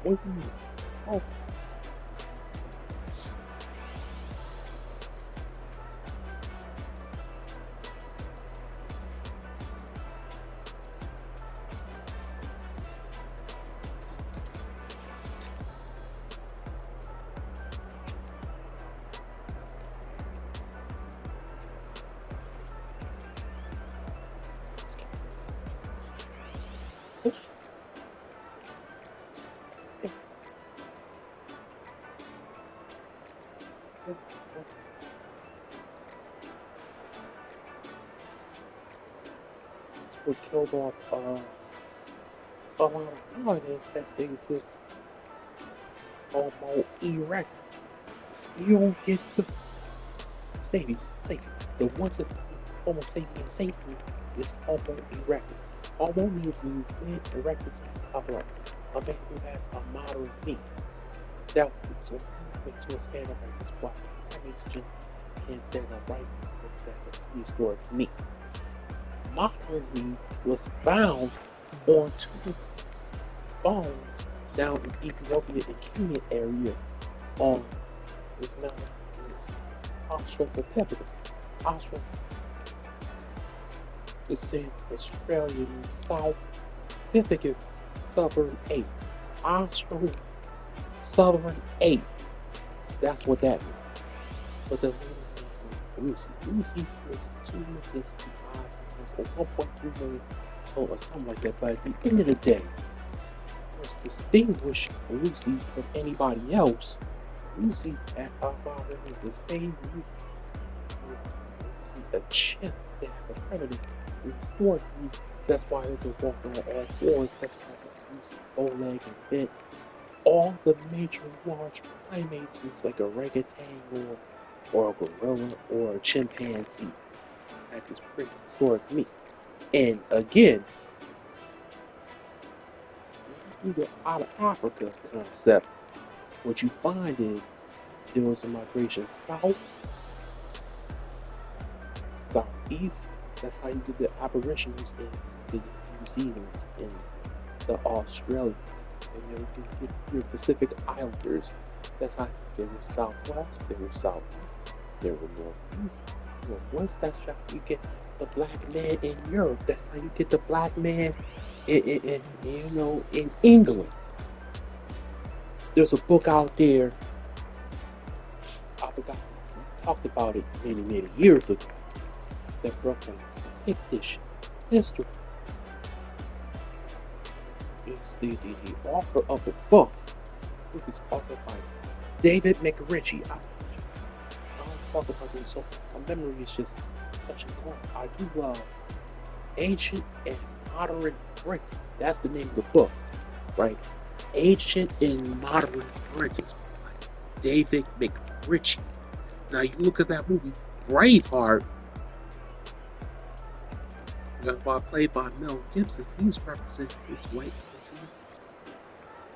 What do you mean? Oh, s- s- s- oh, yeah, yeah, so that's what killed off a lot of holidays that they exist Homo erectus. You don't get the savior. The ones that Homo sapien sapien is Homo erectus. Homo means movement, erectus means upright. A man who has a moderate knee. That so makes one stand upright. That's why primates can't stand upright because they have a prehistoric knee. Modern knee was found on two bones down in Ethiopia and Kenya area on is now is Australopithecus. Australopithecus Australian Southpithecus southern ape. Austral southern ape. That's what that means. But the later name Lucy was 2 million or 1.3 million so or something like that. But at the end of the day, what's distinguished Lucy from anybody else, Lucy had about the same see a chip that have a predator historically. That's why they can walk on all fours. That's why they use bow leg and bit. All the major large primates looks like a orangutan or a gorilla or a chimpanzee. That is prehistoric meat. And again, when you do the out of Africa concept, what you find is there was a migration south, southeast. That's how you get the Aboriginals in the New Zealanders and the Australians. And then you get your Pacific Islanders. That's how they were southwest, they were southeast, they were northeast, northwest. That's how you get the black man in Europe. That's how you get the black man in England. There's a book out there. I forgot we talked about it many years ago that broke down the Pictish history. It's the author of the book. The book is authored by David McRitchie. I don't talk about this, so my memory is just touching on. I do love Ancient and Modern Britons. That's the name of the book, right? Ancient and Modern Britons by David McRitchie. Now you look at that movie, Braveheart, played by Mel Gibson. He's representing this white country,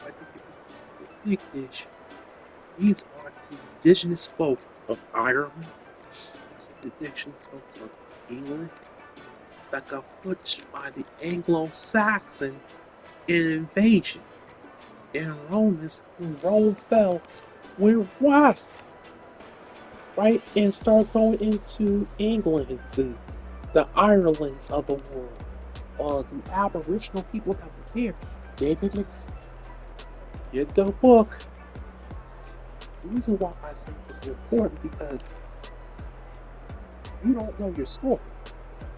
white people, the Pictish. These are the indigenous folk of Ireland. These are the indigenous folks of England that got pushed by the Anglo-Saxon invasion. And Romans, when Rome fell, went west, right? And started going into England and the Irelands of the world. The Aboriginal people that were there, David, get the book. The reason why I say this is important because you don't know your story.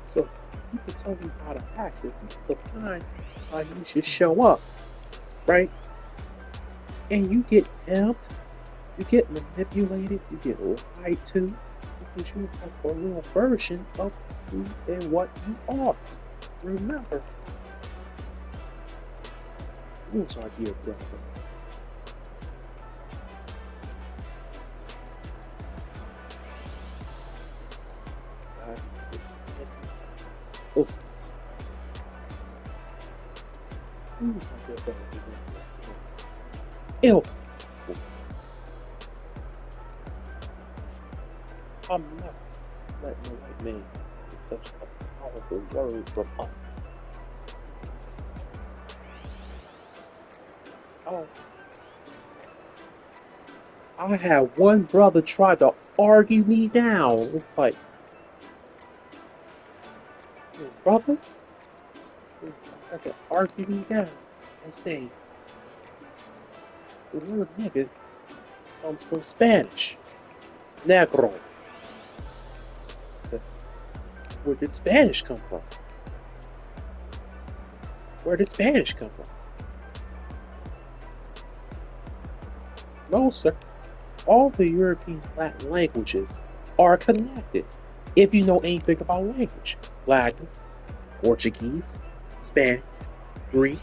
So you can tell you how to act if you define how you should show up, right? And you get pimped, you get manipulated, you get lied to because you have a little version of who and what you are. Remember, who's our dear brother? Uh, oh, who's our dear brother? Ill. I'm not letting a white man take such a powerful word from us. Oh, I had one brother try to argue me down. It's like, brother, try to argue me down and say the word nigga comes from Spanish, negro. So, where did Spanish come from? Where did Spanish come from? No, sir. All the European Latin languages are connected. If you know anything about language, Latin, Portuguese, Spanish, Greek,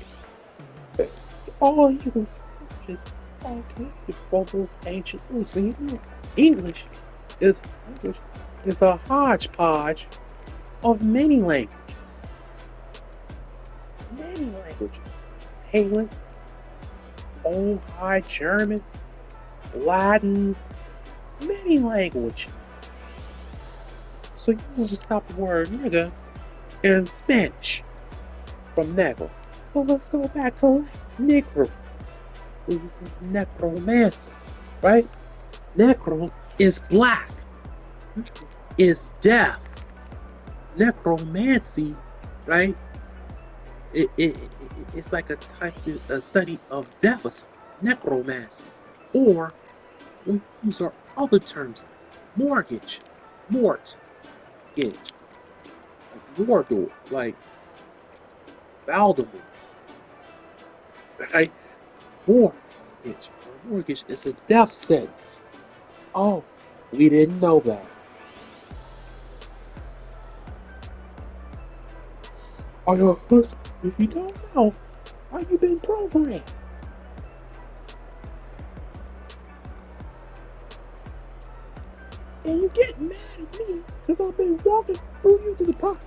it's all you can say is all connected from those ancient roots. And you know, English is a hodgepodge of many languages. Many languages. Halen, Old High German, Latin, many languages. So you want to stop the word nigga in Spanish from negro. Well, let's go back to negro. Necromancer, right? Necro is black, is deaf. Necromancy, right? It's like a study of death or something. Necromancy. Or we use our other terms like mortgage, mort, like Mordor, like Valdemort, right? Mortgage. A mortgage is a death sentence. Oh, we didn't know that. Oh, listen, if you don't know, how you been programmed? And you get mad at me because I've been walking through you to the park.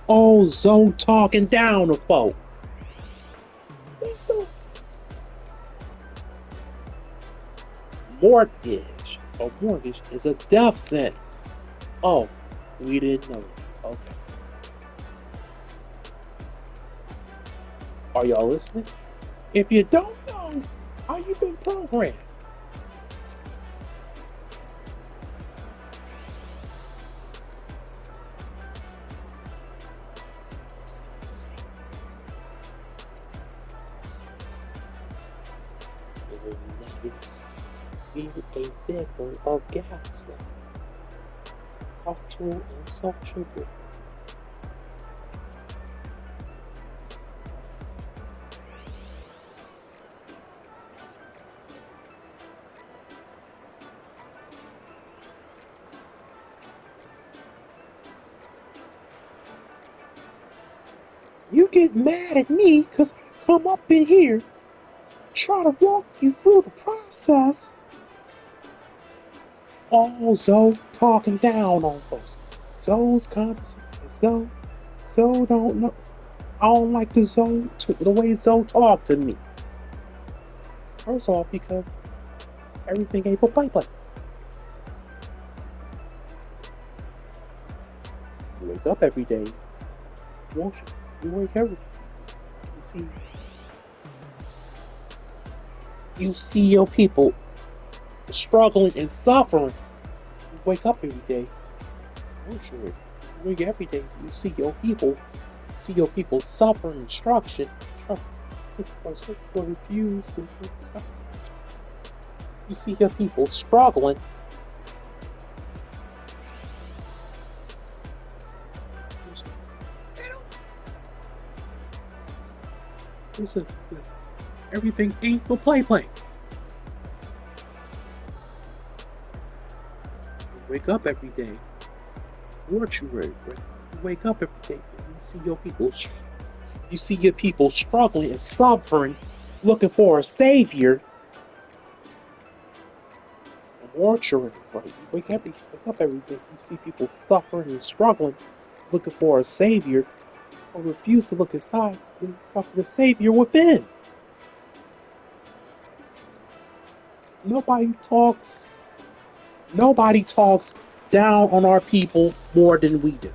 Oh, Zoe talking down to folk. That's no mortgage. A mortgage is a death sentence. Oh, we didn't know that. Okay. Are y'all listening? If you don't know, how you been programmed? Being a victim of gaslighting, cultural and social war. You get mad at me because I come up in here, try to walk you through the process. All Zoe talking down on folks. Zoe's conversation. Zoe don't know. I don't like the way Zoe talk to me. First off, because everything ain't for play. You wake up every day, won't you? You wake every day. You see your people struggling and suffering. You wake up every day, won't you? You wake every day. You see your people suffering instruction. People refuse to. You see your people struggling. Listen. Everything ain't for play. You wake up every day. Weren't you ready? Right? You wake up every day. And you see your people struggling and suffering, looking for a savior. Weren't you ready? Right? You wake up every day. You see people suffering and struggling, looking for a savior, or refuse to look inside. You talk to the savior within. Nobody talks down on our people more than we do.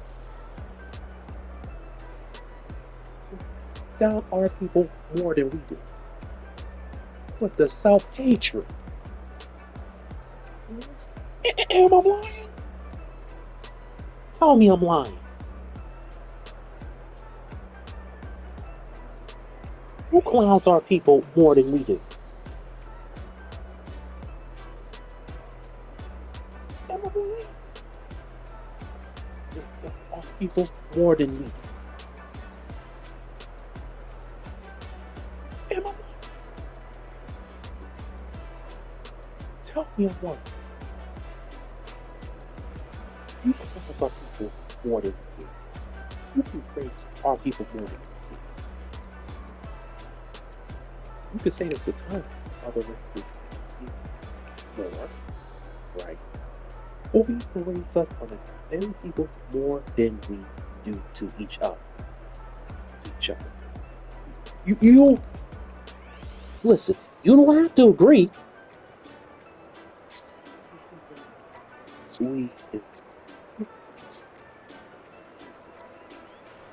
Down our people more than we do. With the self-hatred. Am I lying? Tell me I'm lying. Who clowns our people more than we do? Am I lying? Our people more than we do. Am I lying? Tell me I'm lying. You clowns our people more than we do. You can praise our people more than we do. You could say there's a ton of other races more, right? Or you can raise us on other people more than we do to each other. To each other. You don't listen. You don't have to agree. We do.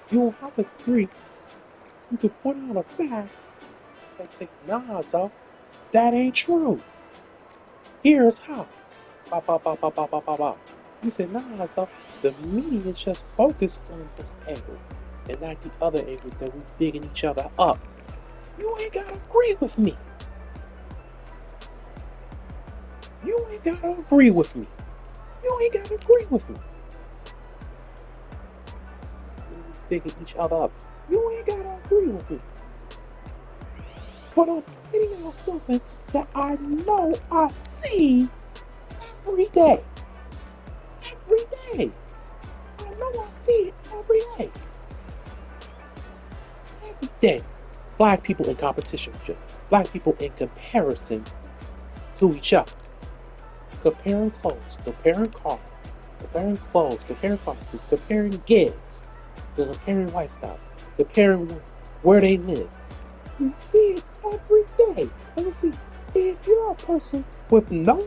You don't have to agree. You can point out a fact and say, nah, so that ain't true. Here's how. Ba, ba, ba, ba, ba, ba, ba, ba. You said, nah, so the media is just focused on this angle and not the other angle that we bigging each other up. You ain't gotta agree with me. You ain't gotta agree with me. You ain't gotta agree with me. Bigging each other up. You ain't gotta agree with me. But I'm pointing out something that I know I see every day. Every day. I know I see it every day. Every day. Black people in competition with each other. Black people in comparison to each other. Comparing clothes, comparing cars, comparing clothes, comparing policies, comparing gigs, comparing lifestyles, comparing where they live. We see it every day. And you see, if you're a person with no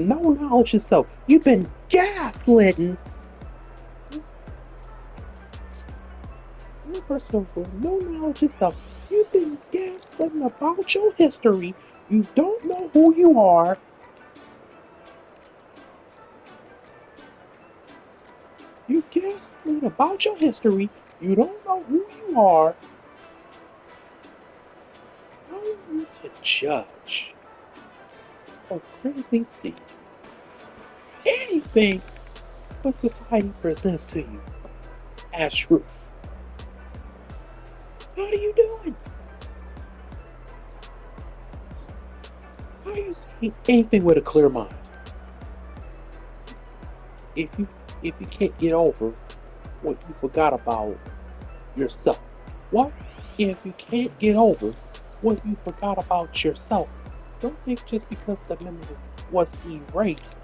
knowledge yourself, you've been gaslighting. You're a person with no knowledge yourself. You've been gaslighting about your history. You don't know who you are. You gaslight about your history. You don't know who you are. How are you to judge or critically see anything what society presents to you as truth? How are you doing? How are you saying anything with a clear mind? If you can't get over what you forgot about yourself, what if you can't get over what you forgot about yourself? Don't think just because the memory was erased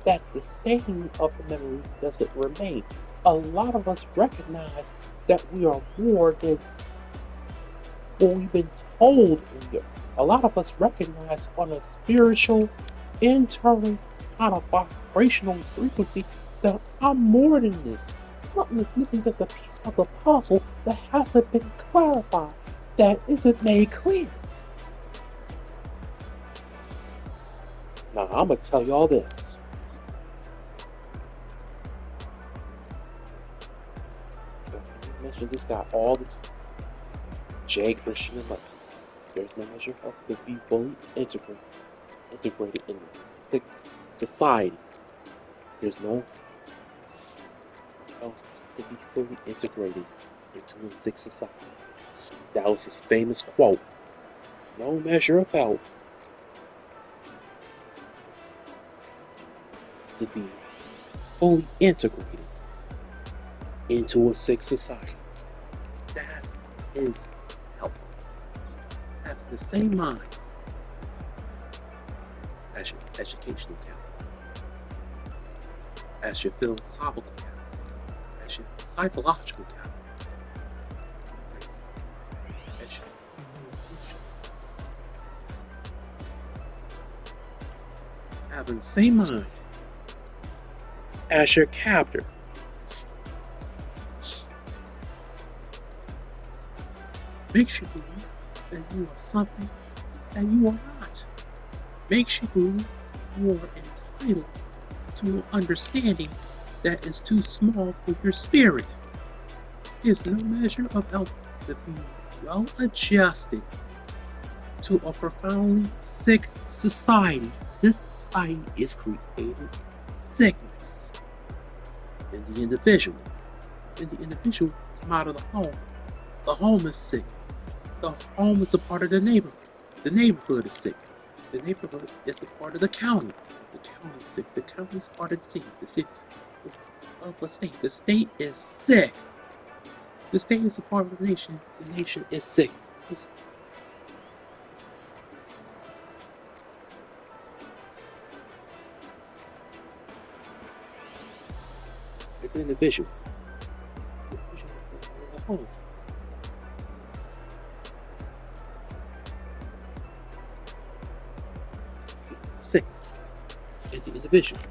that the stain of the memory doesn't remain. A lot of us recognize that we are more than what we've been told we are. A lot of us recognize on a spiritual, internal, kind of vibrational frequency that I'm more than this. Something is missing, just a piece of the puzzle that hasn't been clarified, that isn't made clear. Now, I'm going to tell you all this. You mention this guy all the time. Jay Christian and Lucky. There's no measure of to be fully integrated in the sixth society. There's no health to be fully integrated into a sixth society. That was his famous quote. No measure of health to be fully integrated into a sixth society. That's his help. Having the same mind as your educational capital, as your philosophical capital, as your psychological capital, as your having the same mind as your captor. Makes you believe that you are something that you are not. makes you believe you are entitled to an understanding that is too small for your spirit. Is no measure of health to be well adjusted to a profoundly sick society. This society is created sickness in the individual. And the individual come out of the home. The home is sick. The home is a part of the neighborhood. The neighborhood is sick. The neighborhood is a part of the county. The county is sick. The county is part of the city. The city is of the state. The state is sick. The state is a part of the nation. The nation is sick. It's the individual. The individual is the home. Sickness. And the individual.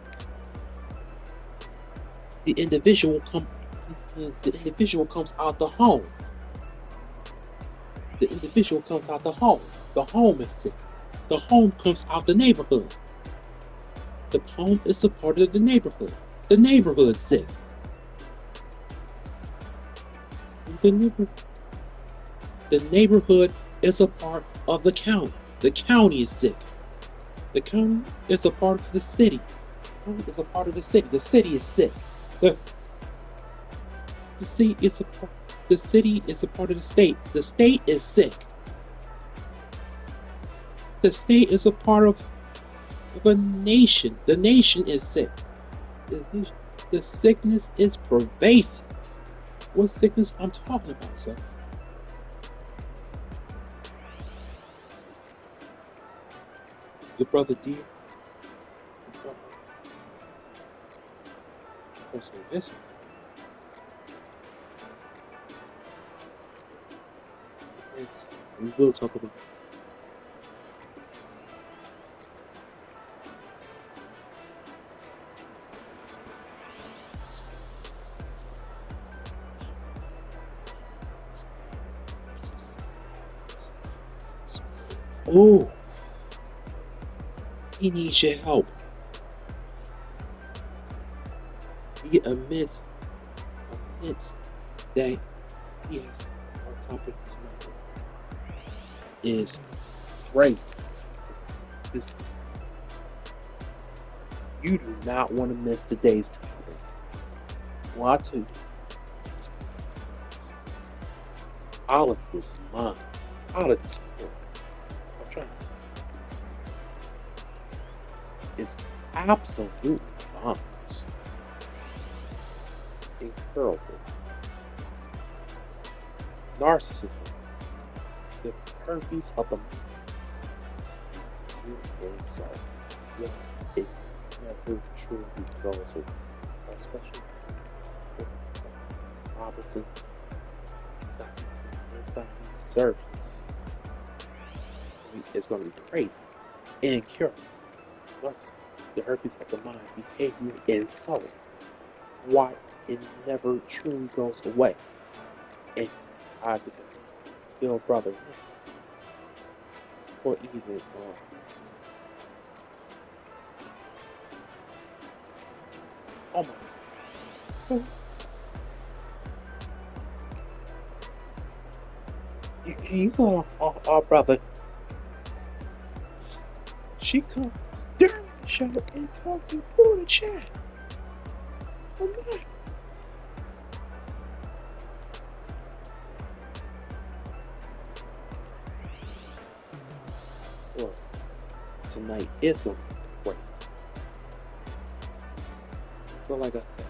The individual comes out the home. The individual comes out the home. The home is sick. The home comes out the neighborhood. The home is a part of the neighborhood. The neighborhood's sick. The neighborhood is a part of the county. The county is sick. The county is a part of the city. The county is a part of the city. The city is sick. The city is a part. The city is a part of the state. The state is sick. The state is a part of a nation. The nation is sick. The sickness is pervasive. What sickness I'm talking about, sir? The brother did. Personal business. We will talk about. Oh, he needs your help. He admits that he has our topic tonight is race. This you do not want to miss today's topic. Why too? All of this mind, all of this work. I'm trying. It's absolutely bonkers. Incurable. Narcissism. The herpes of the mind. Inside. Yeah, it never truly goes away. Especially with Robinson inside these surgeons. It's going to be crazy. Incurable. What's the herpes of the mind, behavior, and soul? Why it never truly goes away. And I think your brother, or even oh my, you go, our brother. She come during the show and talking through the chat. Oh God. Well, tonight is going to be crazy. So, like I said,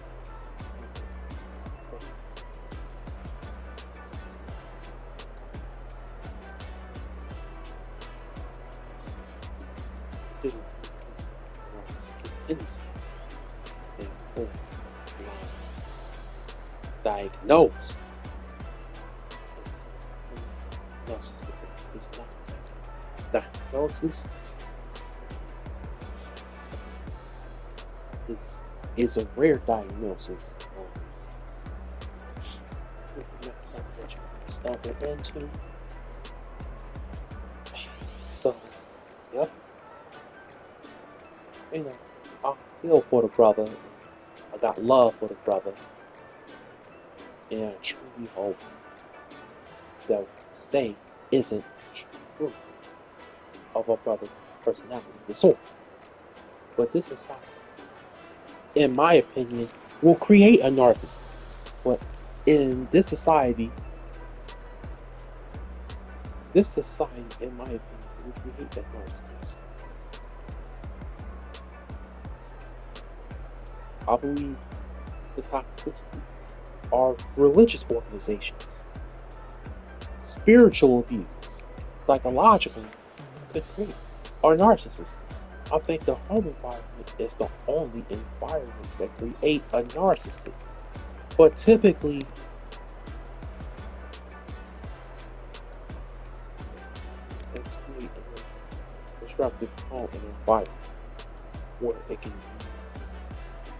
innocence and diagnosed. It's not diagnosis is a rare diagnosis. It's not something that you can stumble into. So, yep. You know, I feel for the brother. I got love for the brother, and I truly hope that what I say isn't true of a brother's personality disorder. But this society, in my opinion, will create a narcissist. But in this society, in my opinion, will create that narcissist. I believe the toxicity are religious organizations, spiritual abuse, psychological abuse could create are narcissists. I think the home environment is the only environment that create a narcissist. But typically, it's create a destructive home and environment where it can be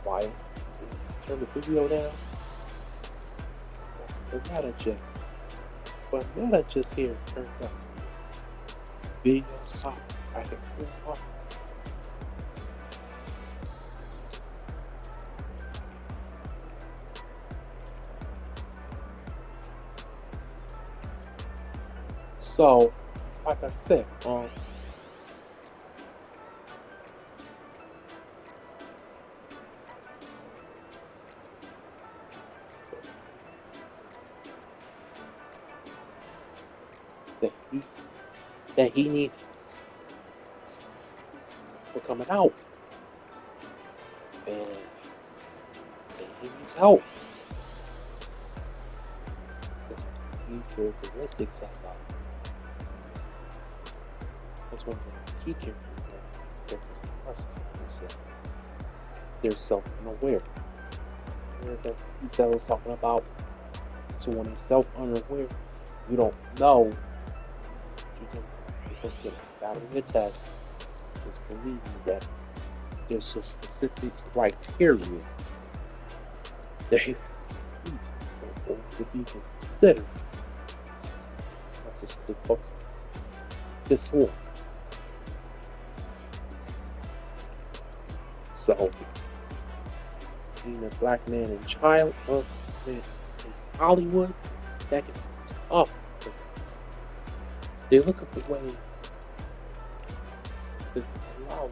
violent. Turn the video down. But not just here turned up. Videos pop. I can feel pop. So, like I said, that he that he needs for coming out and saying he needs help. That's one of the key characteristics about that's one of the key characteristics of narcissism. They're self-unaware. That he said I was talking about. So when they're self-unaware, you don't know you can get a battery test is believing that there's a specific criteria that you have to meet in order to be considered narcissistic disorder. So, being a black man and child of in Hollywood, that can be tough. They look up a way to allow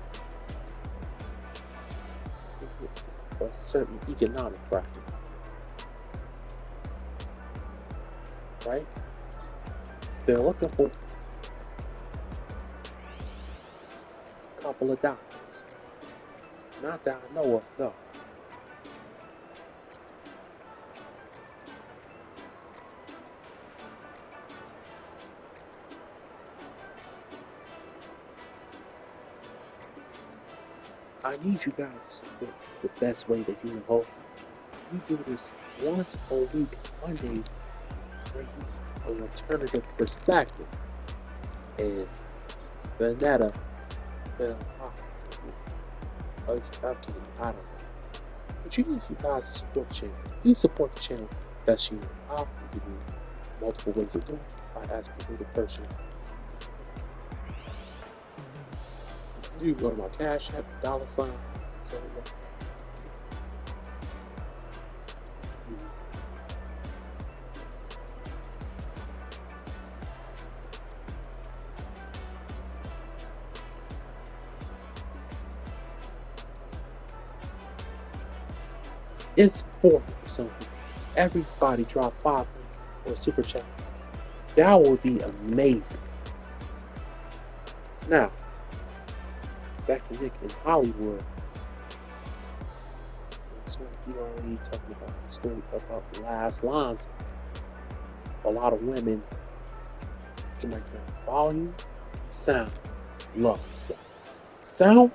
a certain economic bracket, right? They're looking for a couple of dollars. Not that I know of, though. I need you guys to support the best way that you can hold. We do this once a week, Mondays, where you get an alternative perspective. And Vanetta fell off. Okay, I don't know. But you need you guys to support the channel. Please support the channel best you know how. You can do multiple ways of doing it by asking for the person. You can go to my Cash App, $, so it's 400 something. Everybody drop 500 or super chat. That would be amazing. Now, back to Nick in Hollywood. So we already talking about the story about the last lines. A lot of women, somebody said volume, sound, low. Sound